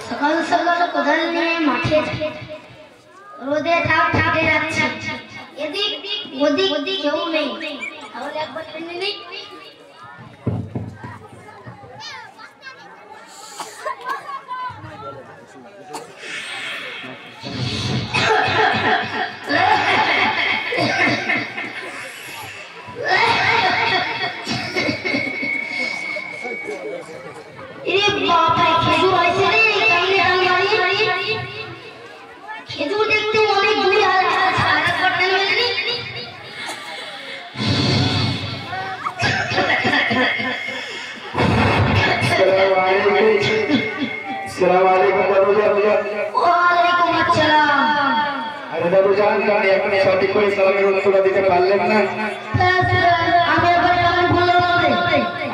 সকাল সকাল কোদাল নিয়ে মাঠে রোদে ঠাপ ঠাপে যাচ্ছে, এদিক ওদিক কেউ নেই, তাহলে একবার টেনে নেই।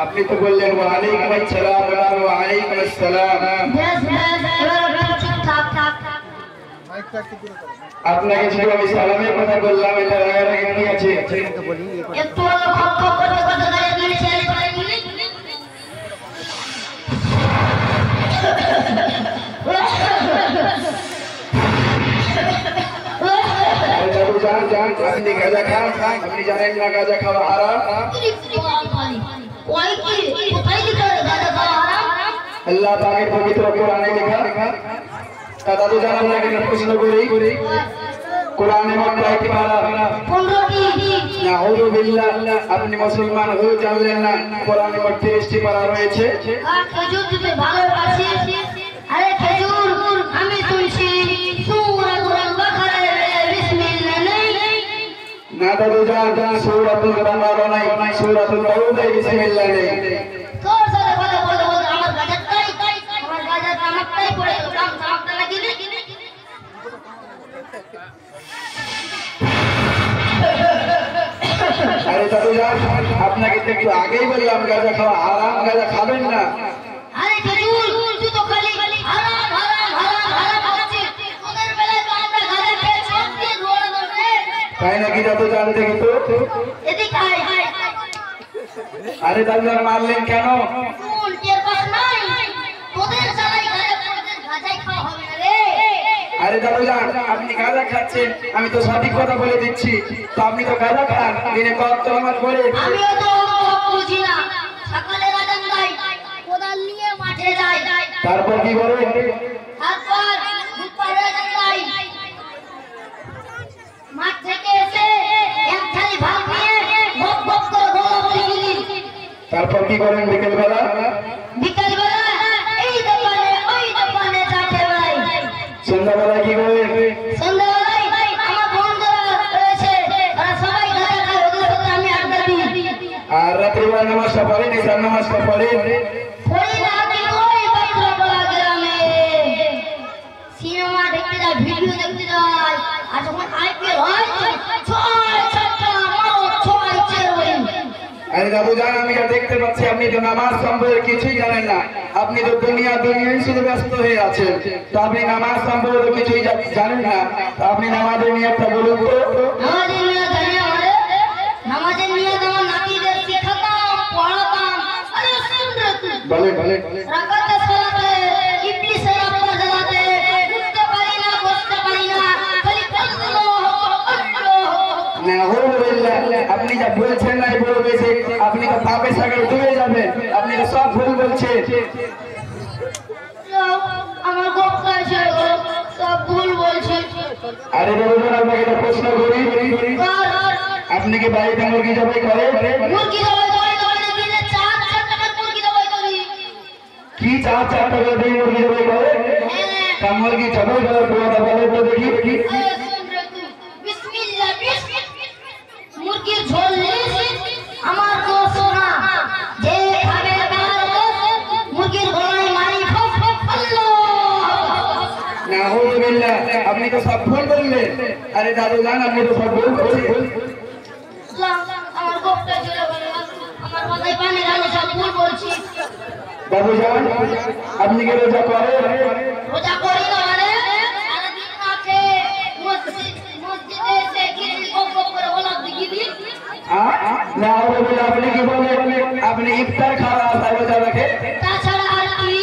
আপনি তো বললেন ওয়ালাইকুম আসসালাম ওয়ালাইকুম আসসালাম। আপনাকে শুধু আমি সালামের কথা বললাম, এটা রাগারাগি কি আছে? একটু খপ খপ করতে করতে গায়ে গায়ে ছেড়ে পড়ে গেলি। আপনি গাঁজা খান, আপনি জানেন না গাঁজা খাওয়া হারাম? আল্লাহ পাকের পবিত্র কোরআনে লেখা। দাদু জান আপনাকে প্রশ্ন করি, কোরআনে মধ্যে কি পারা? 15টি। নাউযু বিল্লাহ, আপনি মুসলমান হয়ে জানলেন না কোরআনে মধ্যে 30টি পারা রয়েছে। আর খেজুর দিতে ভালোবাসি। আরে খেজুর আমি তুলছি সূরাতুল বাকারা বিসমিল্লাহ নেই। না দাদু জান, সূরাতুল বাকারা নাই, সূরাতুল তাওবা বিসমিল্লাহ নেই। তোর সাথে কথা বলতে বলতে আমার গাজার আমারটাই পড়ে কামটা লাগিয়ে দিই। আরে দাদু জান, আপনাকে তো একটু আগেই বললাম গাঁজা খাওয়া হারাম, গাঁজা খাবেন না। আরে খেজুর তুই তো খালি হারাম হারাম হারাম হারাম বলছিস। তোদের বেলায় তো আমরা গাজা খেয়ে সত্যি রোয়া ধরে। তাই নাকি দাদু জান? দেখি তো। এদিকে আয়। আরে দাদু জান মারলেন কেন? শুন টের পাস নাই? তোদের চালাই গাজাই খাওয়া হবে না রে। আরে দাদু জান, আপনি গাঁজা খাচ্ছেন, আমি তো সঠিক কথা বলে দিচ্ছি, তো আপনি তো গাঁজা খান, দিনে কত আমার পড়ে। আমিও তো বুঝি না। সকালে রাজান যাই, কোদাল নিয়ে মাঠে যাই। তারপর কি করে? তারপর দুপুরে রাজান যাই, মাঠ থেকে এসে এক থালি ভাত নিয়ে বক বক করে গোলা বলি গিলি। তারপর কি করেন বিকেলবেলা? বিকালবেলা এই দোকানে ওই দোকানে যাতে বেড়াই। সন্ধ্যাবেলা কি করেন? সন্ধ্যাবেলায় আমার বন্ধুরা রয়েছে, তারা সবাই গাঁজা খায়, ওদের সাথে আমি আড্ডা দিই। আর রাত্রিবেলা নামাজটা পড়েন, ঈশার নামাজটা পড়েন? পড়ি না, আমি ওই বাদরাপাড়া গ্রামে সিনেমা দেখতে যাই, ভিডিও দেখতে যাই। আর যখন আইপিএল হয় ছয় ছক্কা মারো, ছয় চেরোই। আরে দাদু জান, আমি যা দেখতে পাচ্ছি আপনি তো নামাজ সম্পর্কে কিছুই জানেন না, আপনি তো দুনিয়ায় শুধু ব্যস্ত হয়ে আছেন, তো আপনি নামাজ সম্পর্কে তো কিছুই জানেন না, তো আপনি নামাজের নিয়তটা বলুন তো। নামাজের নিয়ত জানি আমাদের, নামাজের নিয়ত আমার নাতিদের শেখাতাম, পড়াতাম। আরে শুন রে তুই, বলেন। রাকাতে সালাতে ইবলিসের আব্বা জ্বালাতে উঠতে পারি না, বসতে পারি না, খালি আল্লাহু আল্লাহু। নাউযুবিল্লাহ, আপনি যা বলছেন না এই বলে গেছে, আপনি তো পাপের সাগরে ডুবে যাবেন, আপনি তো সব ভুল বলছেন। আমার গোপটা ছেড়ে গেল, সব ভুল বলছি। আরে দাদু জান, আপনাকে একটা প্রশ্ন করি, আপনি কি বাড়িতে মুরগি জবাই করেন? মুরগি জবাই করে না, দিনে 4 টাকা মুরগি জবাই করি। কি 4 টাকা দিয়ে মুরগি জবাই করেন? তা মুরগি জবাই করার কথা বলেন তো দেখি। বিসমিল্লাহ, মুরগির ঝোল নিস, আমার দোষ না, যে খাবে তার দোষ। মুরগির গলায় মারি ফপ ফপ আল্লাহ। নাউযুবিল্লাহ, আপনি তো সব ভুল বললেন। আরে দাদু জান, আপনি তো সব ভুল বলছেন। আমার গোপটা ছেড়ে গেল, আমার মাথায় পানি ঢালো, সব ভুল বলছি। দাদু জান, আপনি কি রোজা করেন? রোজা করি না মানে সারাদিন আছে মসজিদে এসে গিয়ে গোপ গোপ করে ওলা দিগি দি। নাউযুবিল্লাহ, আপনি কি বলেন? আপনি ইফতার খাওয়ার আশা রোজা রাখে? তাছাড়া আর কি?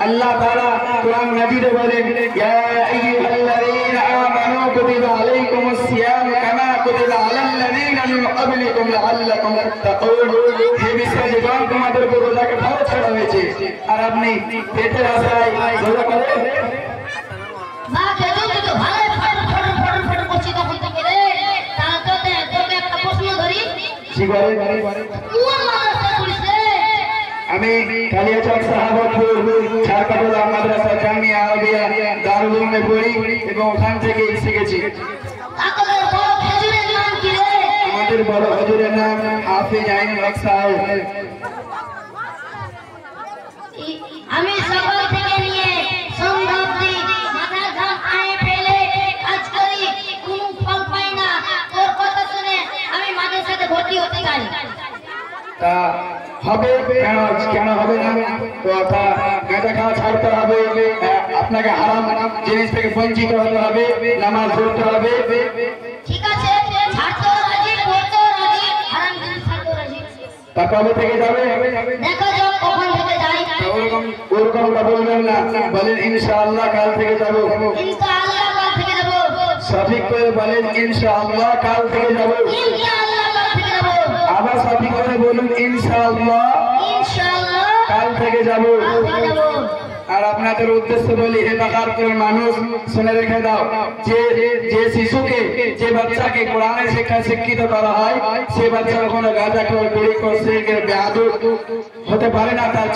আল্লাহ তাআলা কোরআন মাজিদে বলেন, ইয়া আইয়ুহাল্লাযীনা আমানু কুতিবা আলাইকুমুস সিয়াম কামা কুতিবা আলাল্লাযীনা মিন ক্বাবলিকুম লাআল্লাকুম তাত্তাকুন। হে বিশ্বাসীগণ, তোমাদের উপর রোজাকে ফরজ করা হয়েছে, আর আপনি পেটের আশায় রোজা করেন? মা যদি তো ভালো ফট করছি তখন থেকে রে, তাহলে তোকে একটা প্রশ্ন ধরি। কি করে? কোন মাদ্রাসায় পড়িস রে? আমি কালিয়াচক সাহাবতপুর ছারকাটোলা মাদ্রাসা জামিয়া আরবিয়া দারুল উলুমে পড়ি এবং ওখান থেকে শিখেছি। আপনাদের বড় হুজুরের নাম কি রে? আমাদের বড় হুজুরের নাম হাফিজ আইনুল হক সাহেব। আমি সকাল থেকে নিয়ে সন্ধ্যা অবধি মাথার ঘাম আয়ে ফেলে কাজ করি, কোনো ফল পাই না। তোর কথা শুনে আমি মাদ্রাসাতে ভর্তি হতে চাই। তা হবে কেন? কেন হবে না? তো তা গাঁজা খাওয়া ছাড়তে হবে, আপনাকে হারাম জিনিস থেকে বঞ্চিত হতে হবে, নামাজ পড়তে হবে। ঠিক আছে, ছাড়তেও রাজি, পড়তেও রাজি, হারাম জিনিস ছাড়তেও রাজি। তা কবে থেকে যাবে? দেখা যাক কখন থেকে যাই। ওরকমটা বলবেন না, বলেন ইনশাআল্লাহ কাল থেকে যাবো। ইনশাআল্লাহ কাল থেকে যাব। সঠিক করে বলেন ইনশাআল্লাহ কাল থেকে যাবো। ইনশাআল্লাহ কাল থেকে যাব। আবার সঠিক করে বলুন ইনশাআল্লাহ ইনশাআল্লাহ কাল থেকে যাবো। কাল থেকে যাব। আর আপনাদের উদ্দেশ্য বলি, হে বাকারপুরের মানুষ, শুনে রেখে দাও, যে শিশুকে, যে বাচ্চাকে কোরআনের শিক্ষায় শিক্ষিত করা হয়, সে বাচ্চা কখনো গাঁজা খোর, বিড়ি খোর, সিগারেট, বেয়াদব হতে পারে না। তার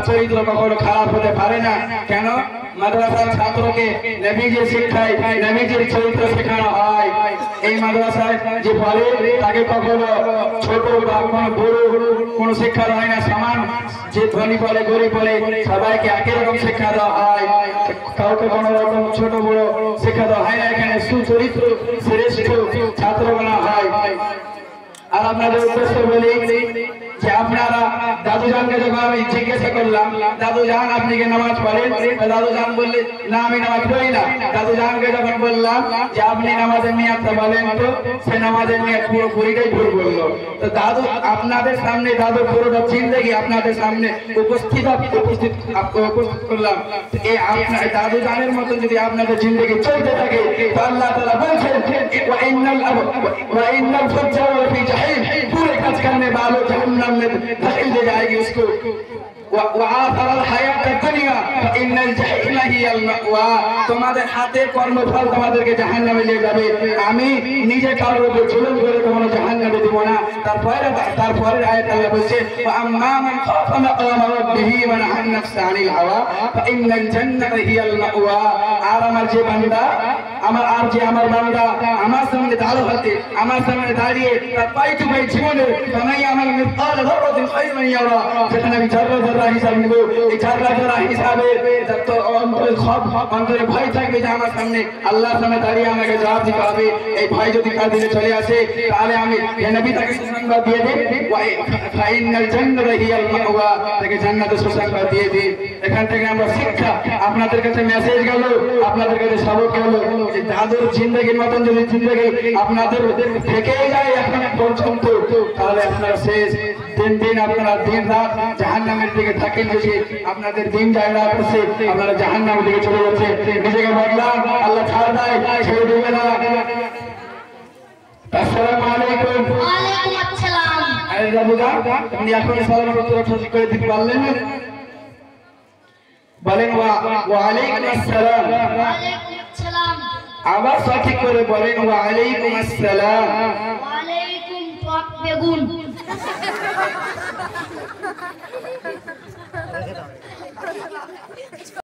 চরিত্র কখনো খারাপ হতে পারে না। কেন? মাদ্রাসার ছাত্রকে নবীজির শিক্ষায় নবীজির চরিত্র শেখানো হয়। এই মাদ্রাসায় যে বলে তাকে কখনো ছোট বা কোনো বড় কোনো শিক্ষা হয় না। সমান, যে ধনী বলে গরিব বলে সবাইকে একই রকম শিক্ষা দেওয়া হয়। কাউকে কোনো রকম ছোট বড় শিক্ষা দেওয়া হয় না। এখানে সুচরিত্র শ্রেষ্ঠ ছাত্র বানা হয়। আর আপনাদের উদ্দেশ্য বলি যে আপনারা দাদুজানকে যখন আমি জিজ্ঞাসা করলাম, দাদুজান আপনি কি নামাজ পড়েন? দাদুজান বললে না, আমি নামাজ পড়ি না। দাদুজানকে যখন বললাম যে আপনি নামাজের নিয়াতটা বলেন, তো সে নামাজের নিয়াত পুরোপুরিটাই ভুল বললো। তো দাদু আপনাদের সামনে, দাদু পুরোটা জিন্দেগি আপনাদের সামনে উপস্থিত করলাম। এই আপনার দাদুজানের মতন যদি আপনাদের জিন্দেগি চলতে থাকে, তো আল্লাহ তাআলা বলছেন ওয়া ইন্নাল ফুজ্জারা ফি জাহিম, पूरे काज करने वालों जहन्नम में धकेल दे जाएगी उसको। وآثر الحياة الدنيا فإن الجحيم هي المأوى। তোমাদের হাতে কর্মফল তোমাদেরকে জাহান্নামে নিয়ে যাবে। আমি নিজে কারোর উপর জুলুম করে তোমাকে জাহান্নামে দেব না। তারপরে আয়াত আল্লাহ বলছে আম্মা মান খাফা মাকাম রাব্বিহি ওয়া নাহা আন-নাফসা আনিল হাওয়া ফাইন্নাল জান্নাতা হিয়াল মাওয়া। আর আমার যে বান্দা আমার সামনে দাঁড়িয়ে তার পাই টু পাই জীবনে বানাই আমার মিসকাল যারাতিন খায়রান ইয়ারা, যেখানে আমি যারা হিসাব নিব, এই যারা হিসাবে যত অন্তরে ভয় থাকবে যে আমার সামনে আল্লাহর সামনে দাঁড়িয়ে আমাকে জবাব দিতে হবে। এই ভয় যদি কার দিলে চলে আসে, তাহলে আমি নবী তাকে সুসংবাদ দিয়ে দিই, ফাইনাল জান্নাতু হিয়াল মাওয়া, তাকে জান্নাতের সুসংবাদ দিয়ে দিই। এখান থেকে আমরা শিক্ষা, আপনাদের কাছে মেসেজ গেল, আপনাদের কাছে সবক গেল যে দাদুর জিন্দগির মতন যদি জিন্দগি আপনাদের থেকেই যায় এখন পর্যন্ত, তাহলে আপনারা শেষ দিন আপনারা দিন রাত জাহান্নামের দিকে থাকেন। যদি আপনাদের দিন যায় রাত হচ্ছে, আপনারা জাহান্নামের দিকে চলে যাচ্ছে। নিজেকে বদলান, আল্লাহ ছাড় দেয়, ছেড়ে দেবে না। আসসালামু আলাইকুম। ওয়ালাইকুম আসসালাম। আরে দাদুদা, আপনি এখন সালাম ঠিক করে দিতে পারলেন না? বলেন ওয়া আলাইকুম আসসালাম। ওয়ালাইকুম আসসালাম। আবার সঠিক করে বলেন ওয়া আলাইকুম আসসালাম। ওয়ালাইকুম টক বেগুন।